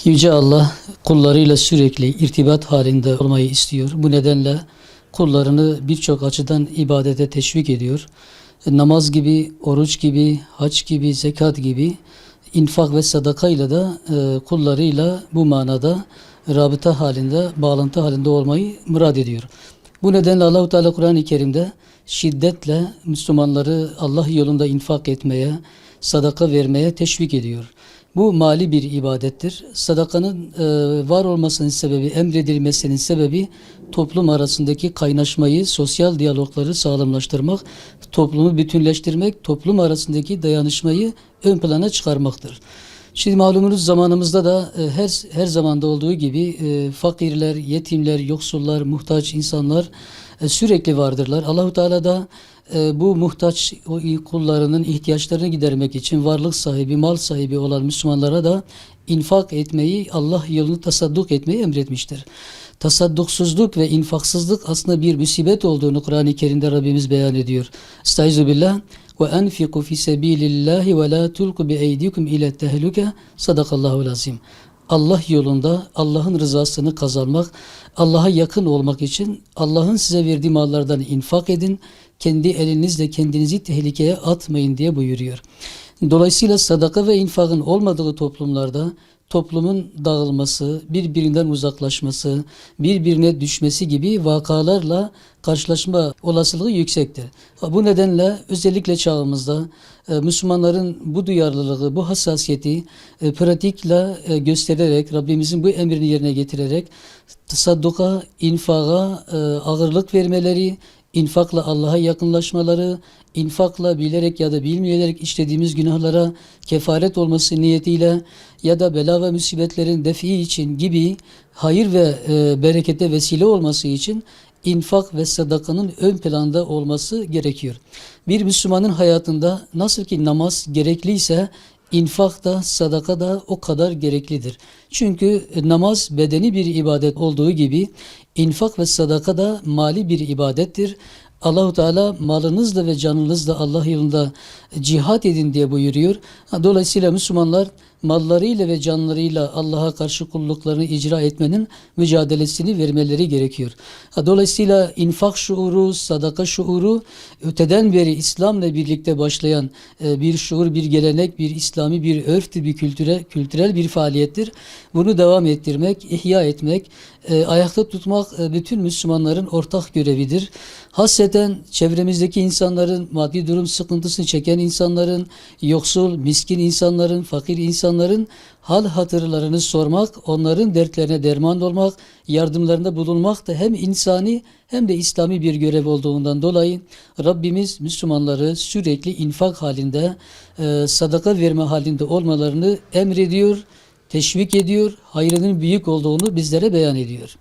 Yüce Allah kullarıyla sürekli irtibat halinde olmayı istiyor. Bu nedenle kullarını birçok açıdan ibadete teşvik ediyor. Namaz gibi, oruç gibi, hac gibi, zekat gibi infak ve sadakayla da kullarıyla bu manada rabıta halinde, bağlantı halinde olmayı murad ediyor. Bu nedenle Allah-u Teala Kur'an-ı Kerim'de şiddetle Müslümanları Allah yolunda infak etmeye, sadaka vermeye teşvik ediyor. Bu mali bir ibadettir. Sadakanın var olmasının sebebi, emredilmesinin sebebi toplum arasındaki kaynaşmayı, sosyal diyalogları sağlamlaştırmak, toplumu bütünleştirmek, toplum arasındaki dayanışmayı ön plana çıkarmaktır. Şimdi malumunuz zamanımızda da her zamanda olduğu gibi fakirler, yetimler, yoksullar, muhtaç insanlar sürekli vardırlar. Allahu Teala da bu muhtaç kullarının ihtiyaçlarını gidermek için varlık sahibi, mal sahibi olan Müslümanlara da infak etmeyi, Allah yolunu tasadduk etmeyi emretmiştir. Tasadduksuzluk ve infaksızlık aslında bir musibet olduğunu Kur'an-ı Kerim'de Rabbimiz beyan ediyor. Estaizu billah ve enfiku fi sabilillahi ve la tulqu bi eydikum ila tehluke. Sadakallahul azim. Allah yolunda Allah'ın rızasını kazanmak, Allah'a yakın olmak için Allah'ın size verdiği mallardan infak edin. Kendi elinizle kendinizi tehlikeye atmayın diye buyuruyor. Dolayısıyla sadaka ve infakın olmadığı toplumlarda toplumun dağılması, birbirinden uzaklaşması, birbirine düşmesi gibi vakalarla karşılaşma olasılığı yüksektir. Bu nedenle özellikle çağımızda Müslümanların bu duyarlılığı, bu hassasiyeti pratikle göstererek, Rabbimizin bu emrini yerine getirerek tasadduka, infaka ağırlık vermeleri, infakla Allah'a yakınlaşmaları, infakla bilerek ya da bilmeyerek işlediğimiz günahlara kefaret olması niyetiyle ya da bela ve musibetlerin defi için gibi hayır ve berekete vesile olması için infak ve sadakanın ön planda olması gerekiyor. Bir Müslümanın hayatında nasıl ki namaz gerekliyse infak da sadaka da o kadar gereklidir. Çünkü namaz bedeni bir ibadet olduğu gibi infak ve sadaka da mali bir ibadettir. Allahu Teala malınızla ve canınızla Allah yolunda cihat edin diye buyuruyor. Dolayısıyla Müslümanlar mallarıyla ve canlarıyla Allah'a karşı kulluklarını icra etmenin mücadelesini vermeleri gerekiyor. Dolayısıyla infak şuuru, sadaka şuuru öteden beri İslam'la birlikte başlayan bir şuur, bir gelenek, bir İslami bir örftür, bir kültürel bir faaliyettir. Bunu devam ettirmek, ihya etmek, ayakta tutmak bütün Müslümanların ortak görevidir. Hasreten çevremizdeki insanların, maddi durum sıkıntısını çeken insanların, yoksul, miskin insanların, fakir insanların hal hatırlarını sormak, onların dertlerine derman olmak, yardımlarında bulunmak da hem insani hem de İslami bir görev olduğundan dolayı Rabbimiz Müslümanları sürekli infak halinde, sadaka verme halinde olmalarını emrediyor, teşvik ediyor, hayrının büyük olduğunu bizlere beyan ediyor.